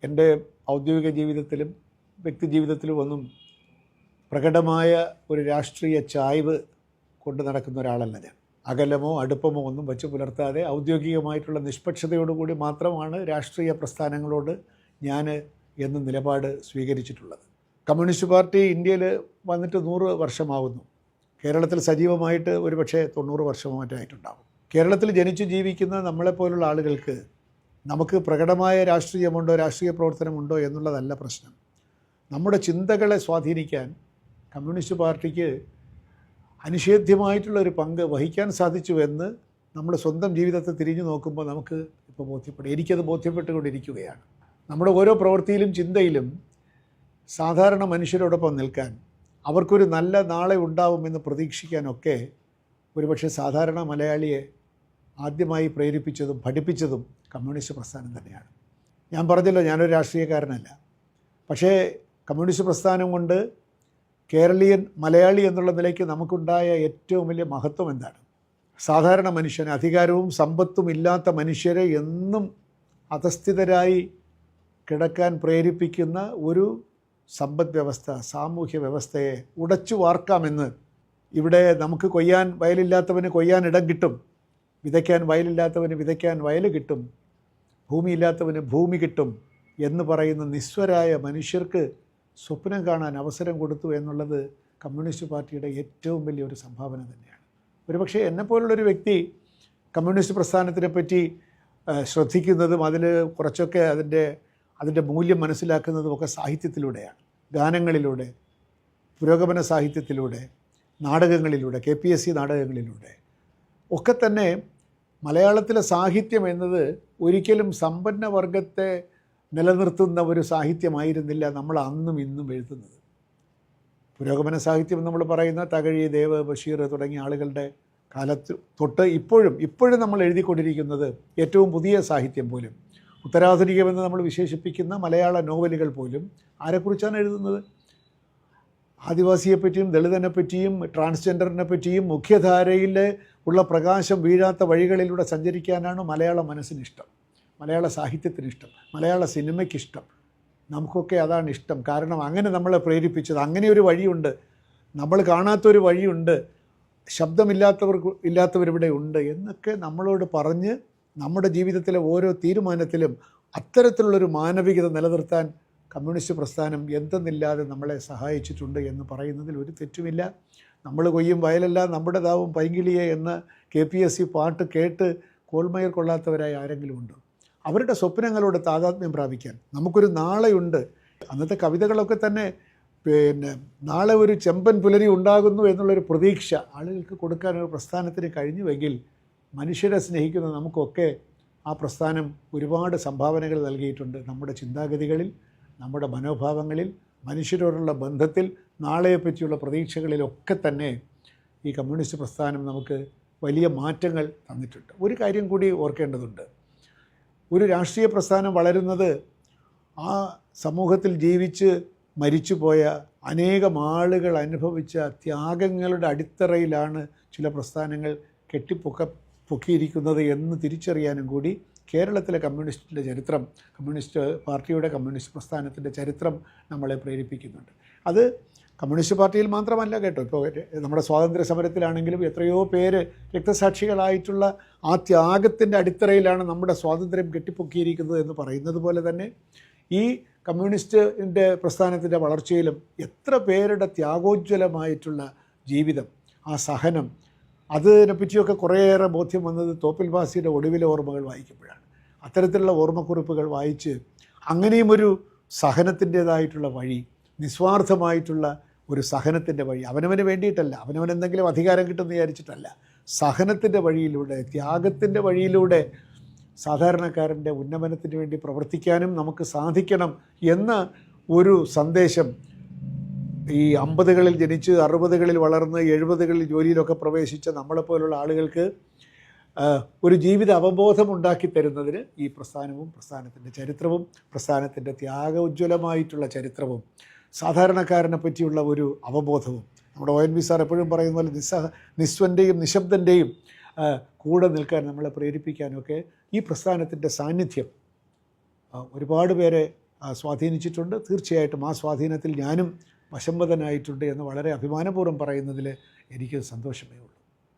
എൻ്റെ ഔദ്യോഗിക ജീവിതത്തിലും വ്യക്തി ജീവിതത്തിലും ഒന്നും പ്രകടമായ ഒരു രാഷ്ട്രീയ ചായ്വ് കൊണ്ട് നടക്കുന്ന ഒരാളല്ല ഞാൻ. അകലമോ അടുപ്പമോ ഒന്നും വച്ച് പുലർത്താതെ ഔദ്യോഗികമായിട്ടുള്ള നിഷ്പക്ഷതയോടുകൂടി മാത്രമാണ് രാഷ്ട്രീയ പ്രസ്ഥാനങ്ങളോട് ഞാൻ എന്ന നിലപാട് സ്വീകരിച്ചിട്ടുള്ളത്. കമ്മ്യൂണിസ്റ്റ് പാർട്ടി ഇന്ത്യയിൽ വന്നിട്ട് 100 വർഷമാകുന്നു. കേരളത്തിൽ സജീവമായിട്ട് ഒരുപക്ഷെ 90 വർഷമോ മറ്റായിട്ടുണ്ടാകും. കേരളത്തിൽ ജനിച്ചു ജീവിക്കുന്ന നമ്മളെപ്പോലുള്ള ആളുകൾക്ക് നമുക്ക് പ്രകടമായ രാഷ്ട്രീയമുണ്ടോ, രാഷ്ട്രീയ പ്രവർത്തനമുണ്ടോ എന്നുള്ളതല്ല പ്രശ്നം. നമ്മുടെ ചിന്തകളെ സ്വാധീനിക്കാൻ കമ്മ്യൂണിസ്റ്റ് പാർട്ടിക്ക് അനിഷേധ്യമായിട്ടുള്ളൊരു പങ്ക് വഹിക്കാൻ സാധിച്ചു എന്ന് നമ്മൾ സ്വന്തം ജീവിതത്തെ തിരിഞ്ഞു നോക്കുമ്പോൾ നമുക്ക് ഇപ്പോൾ ബോധ്യപ്പെടും. എനിക്കത് ബോധ്യപ്പെട്ടുകൊണ്ടിരിക്കുകയാണ്. നമ്മുടെ ഓരോ പ്രവൃത്തിയിലും ചിന്തയിലും സാധാരണ മനുഷ്യരോടൊപ്പം നിൽക്കാൻ, അവർക്കൊരു നല്ല നാളെ ഉണ്ടാവുമെന്ന് പ്രതീക്ഷിക്കാനൊക്കെ ഒരുപക്ഷെ സാധാരണ മലയാളിയെ ആദ്യമായി പ്രേരിപ്പിച്ചതും പഠിപ്പിച്ചതും കമ്മ്യൂണിസ്റ്റ് പ്രസ്ഥാനം തന്നെയാണ്. ഞാൻ പറഞ്ഞല്ലോ, ഞാനൊരു രാഷ്ട്രീയക്കാരനല്ല. പക്ഷേ കമ്മ്യൂണിസ്റ്റ് പ്രസ്ഥാനം കൊണ്ട് കേരളീയൻ മലയാളി എന്നുള്ള നിലയ്ക്ക് നമുക്കുണ്ടായ ഏറ്റവും വലിയ മഹത്വം എന്താണ്? സാധാരണ മനുഷ്യന്, അധികാരവും സമ്പത്തും ഇല്ലാത്ത മനുഷ്യരെ എന്നും അധസ്ഥിതരായി കിടക്കാൻ പ്രേരിപ്പിക്കുന്ന ഒരു സമ്പദ് വ്യവസ്ഥ, സാമൂഹ്യ വ്യവസ്ഥയെ ഉടച്ചു വാർക്കാമെന്ന്. ഇവിടെ നമുക്ക് കൊയ്യാൻ വയലില്ലാത്തവന് കൊയ്യാൻ ഇടം കിട്ടും, വിതയ്ക്കാൻ വയലില്ലാത്തവന് വിതയ്ക്കാൻ വയൽ കിട്ടും, ഭൂമിയില്ലാത്തവന് ഭൂമി കിട്ടും എന്ന് പറയുന്ന നിസ്വരായ മനുഷ്യർക്ക് സ്വപ്നം കാണാൻ അവസരം കൊടുത്തു എന്നുള്ളത് കമ്മ്യൂണിസ്റ്റ് പാർട്ടിയുടെ ഏറ്റവും വലിയൊരു സംഭാവന തന്നെയാണ്. ഒരുപക്ഷെ എന്നെപ്പോലുള്ളൊരു വ്യക്തി കമ്മ്യൂണിസ്റ്റ് പ്രസ്ഥാനത്തിനെ പറ്റി ശ്രദ്ധിക്കുന്നതും അതിൽ കുറച്ചൊക്കെ അതിൻ്റെ മൂല്യം മനസ്സിലാക്കുന്നതുമൊക്കെ സാഹിത്യത്തിലൂടെയാണ്. ഗാനങ്ങളിലൂടെ, പുരോഗമന സാഹിത്യത്തിലൂടെ, നാടകങ്ങളിലൂടെ, KPSC നാടകങ്ങളിലൂടെ ഒക്കെ തന്നെ. മലയാളത്തിലെ സാഹിത്യം എന്നത് ഒരിക്കലും സമ്പന്ന വർഗത്തെ നിലനിർത്തുന്ന ഒരു സാഹിത്യമായിരുന്നില്ല നമ്മൾ അന്നും ഇന്നും എഴുതുന്നത്. പുരോഗമന സാഹിത്യം നമ്മൾ പറയുന്ന തകഴി, ദേവ്, ബഷീർ തുടങ്ങിയ ആളുകളുടെ കാലത്ത് തൊട്ട് ഇപ്പോഴും നമ്മൾ എഴുതിക്കൊണ്ടിരിക്കുന്നത് ഏറ്റവും പുതിയ സാഹിത്യം പോലും, ഉത്തരാധുനികമെന്ന് നമ്മൾ വിശേഷിപ്പിക്കുന്ന മലയാള നോവലുകൾ പോലും ആരെക്കുറിച്ചാണ് എഴുതുന്നത്? ആദിവാസിയെപ്പറ്റിയും ദളിതനെ പറ്റിയും ട്രാൻസ്ജെൻഡറിനെ പറ്റിയും മുഖ്യധാരയിൽ ഉള്ള പ്രകാശം വീഴാത്ത വഴികളിലൂടെ സഞ്ചരിക്കാനാണ് മലയാള മനസ്സിനിഷ്ടം, മലയാള സാഹിത്യത്തിനിഷ്ടം, മലയാള സിനിമയ്ക്കിഷ്ടം. നമുക്കൊക്കെ അതാണ് ഇഷ്ടം. കാരണം അങ്ങനെ നമ്മളെ പ്രേരിപ്പിച്ചത്. അങ്ങനെ ഒരു വഴിയുണ്ട്, നമ്മൾ കാണാത്തൊരു വഴിയുണ്ട്, ഇല്ലാത്തവരിവിടെ ഉണ്ട് എന്നൊക്കെ നമ്മളോട് പറഞ്ഞ് നമ്മുടെ ജീവിതത്തിലെ ഓരോ തീരുമാനത്തിലും അത്തരത്തിലുള്ളൊരു മാനവികത നിലനിർത്താൻ കമ്മ്യൂണിസ്റ്റ് പ്രസ്ഥാനം എന്തെന്നില്ലാതെ നമ്മളെ സഹായിച്ചിട്ടുണ്ട് എന്ന് പറയുന്നതിൽ ഒരു തെറ്റുമില്ല. നമ്മൾ കൊയ്യും വയലല്ല നമ്മുടേതാവും പൈങ്കിളിയെ എന്ന KPSC പാട്ട് കേട്ട് കോൾമയർ കൊള്ളാത്തവരായ ആരെങ്കിലും ഉണ്ടോ? അവരുടെ സ്വപ്നങ്ങളോട് താതാത്മ്യം പ്രാപിക്കാൻ നമുക്കൊരു നാളെയുണ്ട്. അന്നത്തെ കവിതകളൊക്കെ തന്നെ നാളെ ഒരു ചെമ്പൻ പുലരി ഉണ്ടാകുന്നു എന്നുള്ളൊരു പ്രതീക്ഷ ആളുകൾക്ക് കൊടുക്കാനൊരു പ്രസ്ഥാനത്തിന് കഴിഞ്ഞുവെങ്കിൽ മനുഷ്യരെ സ്നേഹിക്കുന്ന നമുക്കൊക്കെ ആ പ്രസ്ഥാനം ഒരുപാട് സംഭാവനകൾ നൽകിയിട്ടുണ്ട്. നമ്മുടെ ചിന്താഗതികളിൽ, നമ്മുടെ മനോഭാവങ്ങളിൽ, മനുഷ്യരോടുള്ള ബന്ധത്തിൽ, നാളെയെപ്പറ്റിയുള്ള പ്രതീക്ഷകളിലൊക്കെ തന്നെ ഈ കമ്മ്യൂണിസ്റ്റ് പ്രസ്ഥാനം നമുക്ക് വലിയ മാറ്റങ്ങൾ തന്നിട്ടുണ്ട്. ഒരു കാര്യം കൂടി ഓർക്കേണ്ടതുണ്ട്. ഒരു രാഷ്ട്രീയ പ്രസ്ഥാനം വളരുന്നത് ആ സമൂഹത്തിൽ ജീവിച്ച് മരിച്ചുപോയ അനേകം ആളുകൾ അനുഭവിച്ച ത്യാഗങ്ങളുടെ അടിത്തറയിലാണ് ചില പ്രസ്ഥാനങ്ങൾ പൊക്കിയിരിക്കുന്നത് എന്ന് തിരിച്ചറിയാനും കൂടി കേരളത്തിലെ കമ്മ്യൂണിസ്റ്റിൻ്റെ ചരിത്രം, കമ്മ്യൂണിസ്റ്റ് പാർട്ടിയുടെ, കമ്മ്യൂണിസ്റ്റ് പ്രസ്ഥാനത്തിൻ്റെ ചരിത്രം നമ്മളെ പ്രേരിപ്പിക്കുന്നുണ്ട്. അത് കമ്മ്യൂണിസ്റ്റ് പാർട്ടിയിൽ മാത്രമല്ല കേട്ടോ. ഇപ്പോൾ നമ്മുടെ സ്വാതന്ത്ര്യ സമരത്തിലാണെങ്കിലും എത്രയോ പേര് രക്തസാക്ഷികളായിട്ടുള്ള ആ ത്യാഗത്തിൻ്റെ അടിത്തറയിലാണ് നമ്മുടെ സ്വാതന്ത്ര്യം കെട്ടിപ്പൊക്കിയിരിക്കുന്നത് എന്ന് പറയുന്നത് പോലെ തന്നെ ഈ കമ്മ്യൂണിസ്റ്റിൻ്റെ പ്രസ്ഥാനത്തിൻ്റെ വളർച്ചയിലും എത്ര പേരുടെ ത്യാഗോജ്വലമായിട്ടുള്ള ജീവിതം, ആ സഹനം, അതിനെപ്പറ്റിയൊക്കെ കുറേയേറെ ബോധ്യം വന്നത് തോപ്പിൽ ഭാസിയുടെ ഒടുവിലെ ഓർമ്മകൾ വായിക്കുമ്പോഴാണ്. അത്തരത്തിലുള്ള ഓർമ്മക്കുറിപ്പുകൾ വായിച്ച് അങ്ങനെയും ഒരു സഹനത്തിൻ്റേതായിട്ടുള്ള വഴി, നിസ്വാർത്ഥമായിട്ടുള്ള ഒരു സഹനത്തിൻ്റെ വഴി, അവനവന് വേണ്ടിയിട്ടല്ല, അവനവനെന്തെങ്കിലും അധികാരം കിട്ടുമെന്ന് വിചാരിച്ചിട്ടല്ല, സഹനത്തിൻ്റെ വഴിയിലൂടെ, ത്യാഗത്തിൻ്റെ വഴിയിലൂടെ സാധാരണക്കാരൻ്റെ ഉന്നമനത്തിന് വേണ്ടി പ്രവർത്തിക്കാനും നമുക്ക് സാധിക്കണം എന്ന ഒരു സന്ദേശം ഈ 50കളിൽ ജനിച്ച് 60കളിൽ വളർന്ന് 70കളിൽ ജോലിയിലൊക്കെ പ്രവേശിച്ച നമ്മളെപ്പോലുള്ള ആളുകൾക്ക് ഒരു ജീവിത അവബോധം ഉണ്ടാക്കി തരുന്നതിന് ഈ പ്രസ്ഥാനവും പ്രസ്ഥാനത്തിൻ്റെ ചരിത്രവും പ്രസ്ഥാനത്തിൻ്റെ ത്യാഗോജ്വലമായിട്ടുള്ള ചരിത്രവും സാധാരണക്കാരനെ പറ്റിയുള്ള ഒരു അവബോധവും, നമ്മുടെ ONV സാർ എപ്പോഴും പറയുന്ന പോലെ നിസ്വൻ്റെയും നിശബ്ദൻ്റെയും കൂടെ നിൽക്കാൻ നമ്മളെ പ്രേരിപ്പിക്കാനൊക്കെ ഈ പ്രസ്ഥാനത്തിൻ്റെ സാന്നിധ്യം ഒരുപാട് പേരെ സ്വാധീനിച്ചിട്ടുണ്ട്. തീർച്ചയായിട്ടും ആ സ്വാധീനത്തിൽ ഞാനും വശംവദനായിട്ടുണ്ട് എന്ന് വളരെ അഭിമാനപൂർവ്വം പറയുന്നതിൽ എനിക്ക് സന്തോഷമേ ഉള്ളൂ.